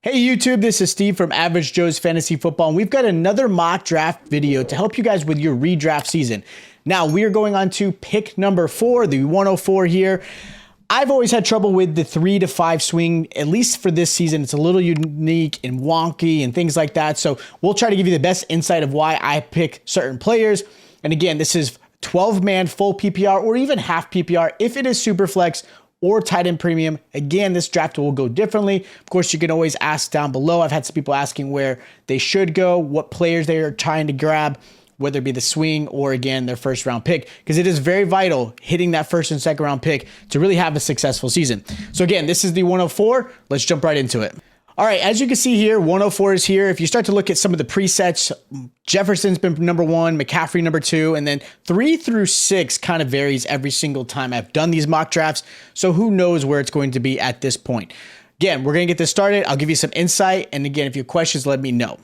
Hey YouTube, this is Steve from Average Joe's Fantasy Football, and we've got another mock draft video to help you guys with your redraft season. Now, we are going on to pick number 4, the 104 here. I've always had trouble with the 3 to 5 swing, at least for this season. It's a little unique and wonky and things like that, so we'll try to give you the best insight of why I pick certain players. And again, this is 12-man full PPR or even half PPR if it is Superflex or tight end premium. Again, this draft will go differently. Of course, you can always ask down below. I've had some people asking where they should go, what players they are trying to grab, whether it be the swing or, again, their first round pick, because it is very vital hitting that first and second round pick to really have a successful season. So again, this is the 104. Let's jump right into it. All right, as you can see here, 104 is here. If you start to look at some of the presets, Jefferson's been number 1, McCaffrey number 2, and then 3 through 6 kind of varies every single time I've done these mock drafts. So who knows where it's going to be at this point. Again, we're going to get this started. I'll give you some insight. And again, if you have questions, let me know.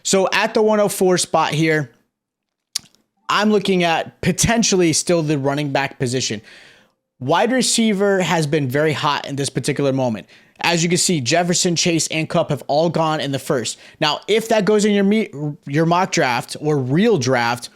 So at the 104 spot here, I'm looking at potentially still the running back position. Wide receiver has been very hot in this particular moment. As you can see, Jefferson, Chase, and Kupp have all gone in the first. Now, if that goes in your mock draft or real draft,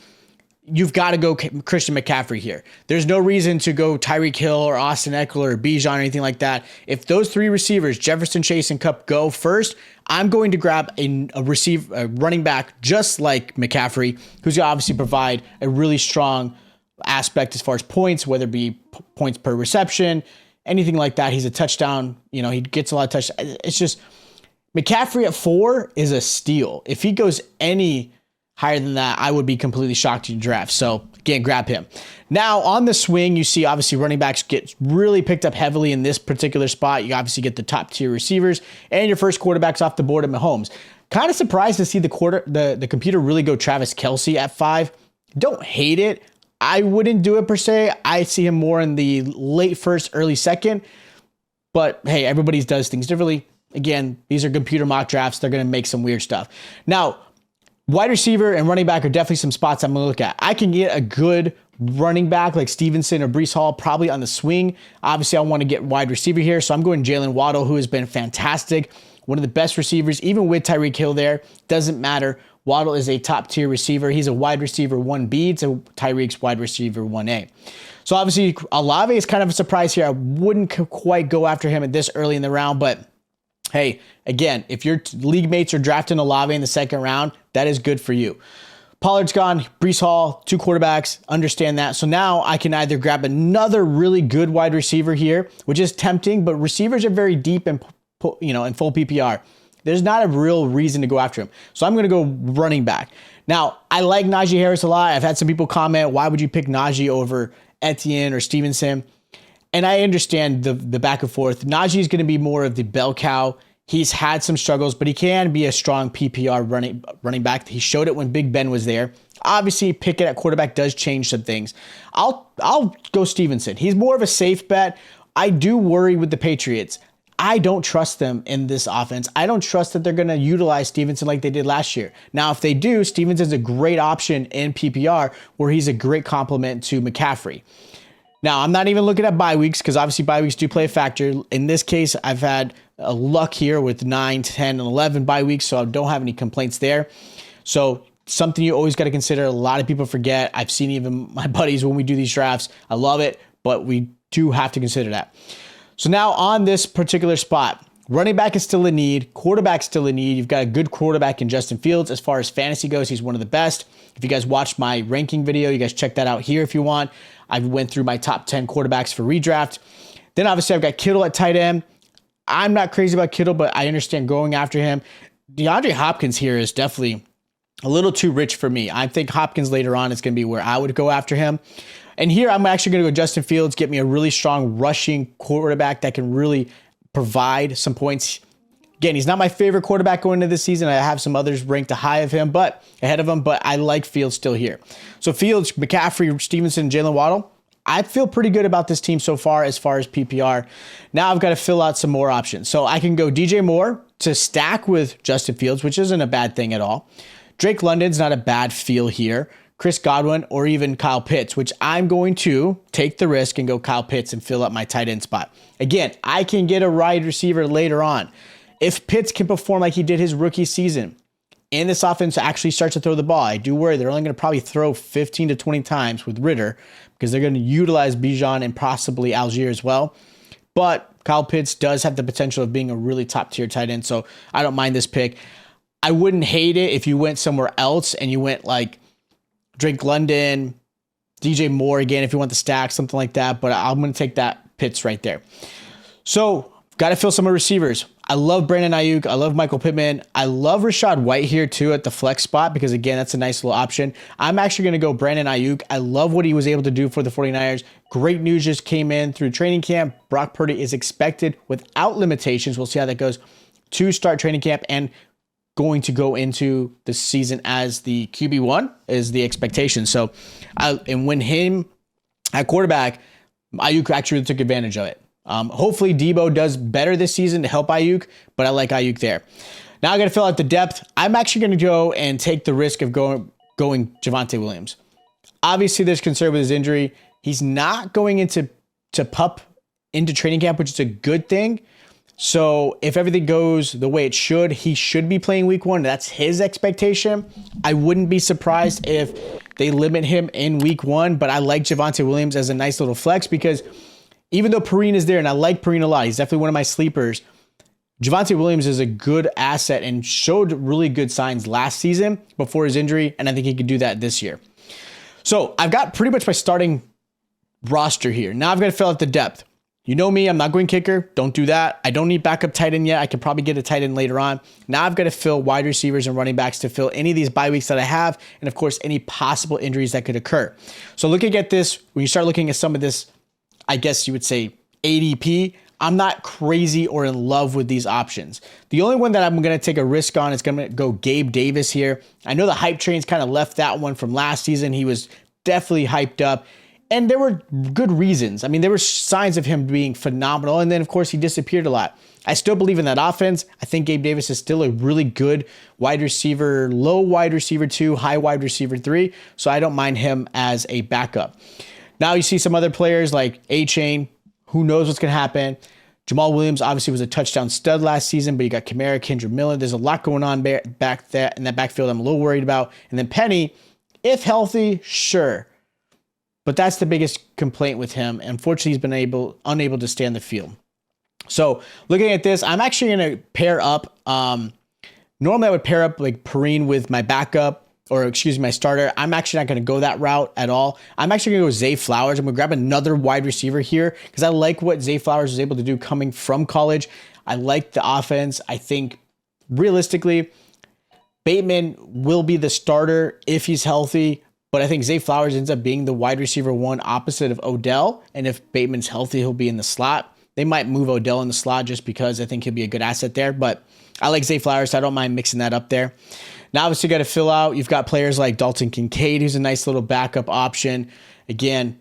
you've got to go Christian McCaffrey here. There's no reason to go Tyreek Hill or Austin Eckler or Bijan or anything like that. If those 3 receivers, Jefferson, Chase, and Kupp, go first, I'm going to grab a running back just like McCaffrey, who's going to obviously provide a really strong aspect as far as points, whether it be points per reception, anything like that. He's a touchdown. You know, he gets a lot of touchdowns. It's just McCaffrey at 4 is a steal. If he goes any higher than that, I would be completely shocked in draft. So again, grab him. Now on the swing, you see obviously running backs get really picked up heavily in this particular spot. You obviously get the top tier receivers and your first quarterbacks off the board at Mahomes. Kind of surprised to see the computer really go Travis Kelce at 5. Don't hate it. I wouldn't do it per se. I see him more in the late first, early second. But hey, everybody does things differently. Again, these are computer mock drafts. They're going to make some weird stuff. Now, wide receiver and running back are definitely some spots I'm going to look at. I can get a good running back like Stevenson or Breece Hall probably on the swing. Obviously, I want to get wide receiver here. So I'm going Jalen Waddle, who has been fantastic. One of the best receivers, even with Tyreek Hill there. Doesn't matter. Waddle is a top tier receiver. He's a wide receiver 1B to Tyreek's wide receiver 1A. So obviously Olave is kind of a surprise here. I wouldn't quite go after him at this early in the round, but hey, again, if your league mates are drafting Olave in the second round, that is good for you. Pollard's gone, Breece Hall, 2 quarterbacks, understand that. So now I can either grab another really good wide receiver here, which is tempting, but receivers are very deep and in full PPR. There's not a real reason to go after him. So I'm going to go running back. Now, I like Najee Harris a lot. I've had some people comment, why would you pick Najee over Etienne or Stevenson? And I understand the back and forth. Najee is going to be more of the bell cow. He's had some struggles, but he can be a strong PPR running back. He showed it when Big Ben was there. Obviously, Pickett at quarterback does change some things. I'll go Stevenson. He's more of a safe bet. I do worry with the Patriots. I don't trust them in this offense. I don't trust that they're going to utilize Stevenson like they did last year. Now, if they do, Stevenson's a great option in PPR where he's a great complement to McCaffrey. Now, I'm not even looking at bye weeks because obviously bye weeks do play a factor. In this case, I've had a luck here with 9, 10, and 11 bye weeks, so I don't have any complaints there. So something you always got to consider. A lot of people forget. I've seen even my buddies when we do these drafts. I love it, but we do have to consider that. So now on this particular spot, running back is still a need. Quarterback still a need. You've got a good quarterback in Justin Fields. As far as fantasy goes, he's one of the best. If you guys watched my ranking video, you guys check that out here if you want. I went through my top 10 quarterbacks for redraft. Then obviously I've got Kittle at tight end. I'm not crazy about Kittle, but I understand going after him. DeAndre Hopkins here is definitely a little too rich for me. I think Hopkins later on is going to be where I would go after him. And here I'm actually going to go Justin Fields, get me a really strong rushing quarterback that can really provide some points. Again, he's not my favorite quarterback going into this season. I have some others ranked ahead of him, but I like Fields still here. So Fields, McCaffrey, Stevenson, Jalen Waddle. I feel pretty good about this team so far as PPR. Now I've got to fill out some more options. So I can go DJ Moore to stack with Justin Fields, which isn't a bad thing at all. Drake London's not a bad feel here. Chris Godwin, or even Kyle Pitts, which I'm going to take the risk and go Kyle Pitts and fill up my tight end spot. Again, I can get a wide receiver later on. If Pitts can perform like he did his rookie season, and this offense actually starts to throw the ball, I do worry they're only going to probably throw 15 to 20 times with Ritter because they're going to utilize Bijan and possibly Algier as well. But Kyle Pitts does have the potential of being a really top tier tight end, so I don't mind this pick. I wouldn't hate it if you went somewhere else and you went like Drake London, DJ Moore again, if you want the stack, something like that. But I'm going to take that Pitts right there. So got to fill some of receivers. I love Brandon Ayuk. I love Michael Pittman. I love Rachaad White here too at the flex spot because, again, that's a nice little option. I'm actually going to go Brandon Ayuk. I love what he was able to do for the 49ers. Great news just came in through training camp. Brock Purdy is expected without limitations. We'll see how that goes to start training camp and going to go into the season as the QB1 is the expectation. So, and when him at quarterback, Ayuk actually took advantage of it. Hopefully Debo does better this season to help Ayuk, but I like Ayuk there. Now I got to fill out the depth. I'm actually going to go and take the risk of going Javonte Williams. Obviously, there's concern with his injury. He's not going into pup into training camp, which is a good thing. So if everything goes the way it should, he should be playing week 1. That's his expectation. I wouldn't be surprised if they limit him in week 1, but I like Javonte Williams as a nice little flex because even though Perine is there, and I like Perine a lot, he's definitely one of my sleepers, Javonte Williams is a good asset and showed really good signs last season before his injury, and I think he could do that this year. So I've got pretty much my starting roster here. Now I've got to fill out the depth. You know me, I'm not going kicker. Don't do that. I don't need backup tight end yet. I could probably get a tight end later on. Now I've got to fill wide receivers and running backs to fill any of these bye weeks that I have, and of course, any possible injuries that could occur. So looking at this, when you start looking at some of this, I guess you would say ADP, I'm not crazy or in love with these options. The only one that I'm going to take a risk on is going to go Gabe Davis here. I know the hype train's kind of left that one from last season. He was definitely hyped up, and there were good reasons. I mean, there were signs of him being phenomenal, and then, of course, he disappeared a lot. I still believe in that offense. I think Gabe Davis is still a really good wide receiver, low wide receiver 2, high wide receiver 3, so I don't mind him as a backup. Now you see some other players like A-Chain. Who knows what's going to happen? Jamal Williams obviously was a touchdown stud last season, but you got Kamara, Kendra Miller. There's a lot going on back there in that backfield I'm a little worried about. And then Penny, if healthy, sure. But that's the biggest complaint with him. Unfortunately, he's been unable to stay on the field. So looking at this, I'm actually going to pair up. Normally I would pair up like Perine with my backup. Or excuse me, my starter. I'm actually not going to go that route at all. I'm actually going to go with Zay Flowers. I'm going to grab another wide receiver here because I like what Zay Flowers was able to do coming from college. I like the offense. I think realistically, Bateman will be the starter if he's healthy, but I think Zay Flowers ends up being the wide receiver 1 opposite of Odell. And if Bateman's healthy, he'll be in the slot. They might move Odell in the slot just because I think he'll be a good asset there, but I like Zay Flowers, so I don't mind mixing that up there. Now, obviously, you got to fill out. You've got players like Dalton Kincaid, who's a nice little backup option. Again,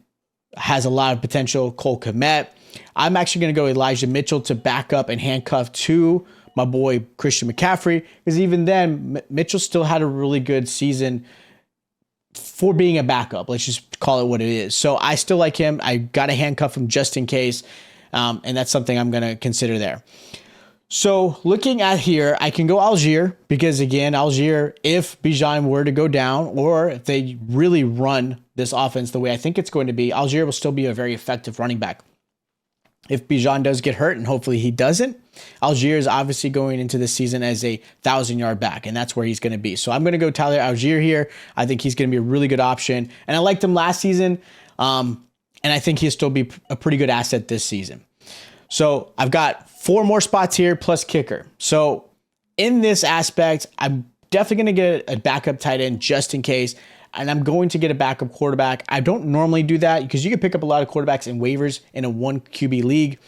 has a lot of potential. Cole Kmet. I'm actually going to go Elijah Mitchell to back up and handcuff to my boy Christian McCaffrey, because even then, Mitchell still had a really good season for being a backup. Let's just call it what it is. So I still like him. I got to handcuff him just in case, and that's something I'm going to consider there. So looking at here, I can go Algier because, again, Algier, if Bijan were to go down or if they really run this offense the way I think it's going to be, Algier will still be a very effective running back. If Bijan does get hurt, and hopefully he doesn't, Algier is obviously going into this season as a 1,000-yard back, and that's where he's going to be. So I'm going to go Tyler Algier here. I think he's going to be a really good option, and I liked him last season, and I think he'll still be a pretty good asset this season. So I've got 4 more spots here plus kicker. So in this aspect, I'm definitely going to get a backup tight end just in case, and I'm going to get a backup quarterback. I don't normally do that because you can pick up a lot of quarterbacks in waivers in a 1 QB league,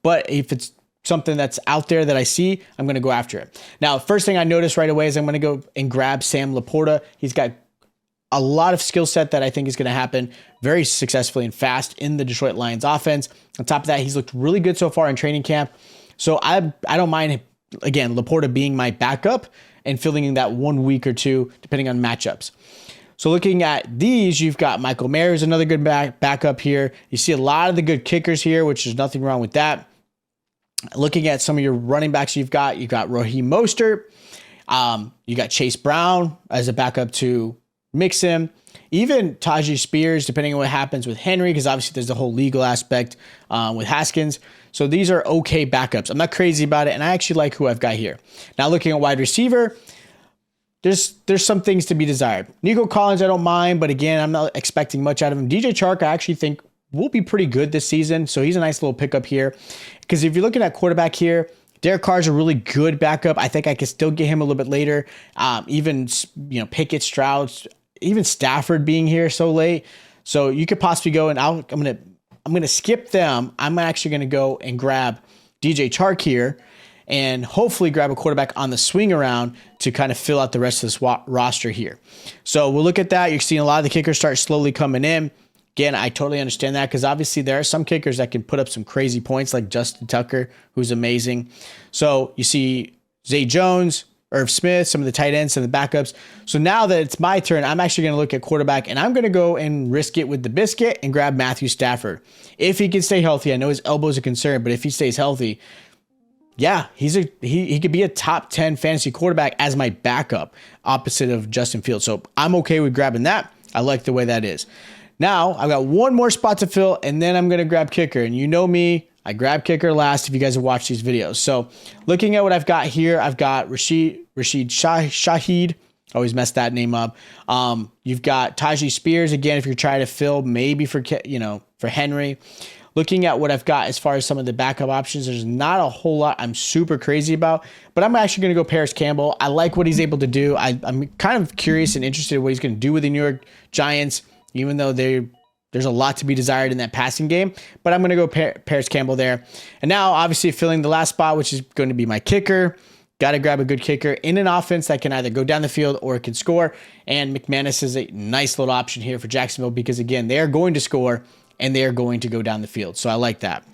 but if it's something that's out there that I see, I'm going to go after it. Now, first thing I notice right away is I'm going to go and grab Sam Laporta. He's got a lot of skill set that I think is going to happen very successfully and fast in the Detroit Lions offense. On top of that, he's looked really good so far in training camp. So I don't mind, again, Laporta being my backup and filling in that 1 week or 2, depending on matchups. So looking at these, you've got Michael Mayer, another good backup here. You see a lot of the good kickers here, which is nothing wrong with that. Looking at some of your running backs you got Raheem Mostert. You got Chase Brown as a backup to Mixon. Even Tajay Spears, depending on what happens with Henry, because obviously there's the whole legal aspect with Haskins. So these are okay backups. I'm not crazy about it, and I actually like who I've got here. Now looking at wide receiver, there's some things to be desired. Nico Collins, I don't mind, but again, I'm not expecting much out of him. DJ Chark, I actually think will be pretty good this season, so he's a nice little pickup here. Because if you're looking at quarterback here, Derek Carr's a really good backup. I think I could still get him a little bit later. Even Pickett, Stroud, even Stafford being here so late. So you could possibly go and I'm gonna skip them. I'm actually gonna go and grab DJ Chark here and hopefully grab a quarterback on the swing around to kind of fill out the rest of this roster here. So we'll look at that. You're seeing a lot of the kickers start slowly coming in. Again, I totally understand that because obviously there are some kickers that can put up some crazy points like Justin Tucker, who's amazing. So you see Zay Jones, Irv Smith, some of the tight ends and the backups. So now that it's my turn, I'm actually going to look at quarterback, and I'm going to go and risk it with the biscuit and grab Matthew Stafford. If he can stay healthy, I know his elbow is a concern, but if he stays healthy, yeah, he could be a top 10 fantasy quarterback as my backup opposite of Justin Fields. So I'm okay with grabbing that. I like the way that is. Now I've got one more spot to fill, and then I'm going to grab kicker. And you know me, I grab kicker last if you guys have watched these videos. So looking at what I've got here, I've got Rashid Shaheed. Always mess that name up. You've got Tajay Spears again if you're trying to fill maybe for Henry. Looking at what I've got as far as some of the backup options, there's not a whole lot I'm super crazy about, but I'm actually going to go Paris Campbell. I like what he's able to do. I'm kind of curious and interested in what he's going to do with the New York Giants, even though there's a lot to be desired in that passing game, but I'm going to go Paris Campbell there. And now, obviously, filling the last spot, which is going to be my kicker. Got to grab a good kicker in an offense that can either go down the field or it can score. And McManus is a nice little option here for Jacksonville because, again, they are going to score and they are going to go down the field. So I like that.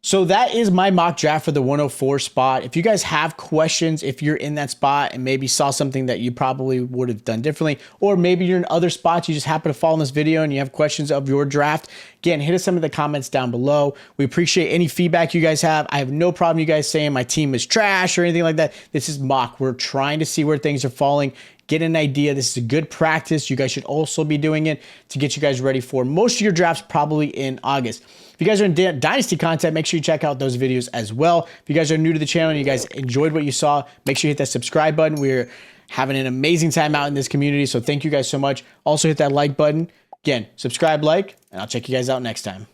So that is my mock draft for the 104 spot. If you guys have questions, if you're in that spot and maybe saw something that you probably would have done differently, or maybe you're in other spots, you just happen to fall in this video and you have questions of your draft, again, hit us some of the comments down below. We appreciate any feedback you guys have. I have no problem you guys saying my team is trash or anything like that. This is mock. We're trying to see where things are falling. Get an idea. This is a good practice. You guys should also be doing it to get you guys ready for most of your drafts probably in August. If you guys are in Dynasty content, make sure you check out those videos as well. If you guys are new to the channel and you guys enjoyed what you saw, make sure you hit that subscribe button. We're having an amazing time out in this community, so thank you guys so much. Also hit that like button. Again, subscribe, like, and I'll check you guys out next time.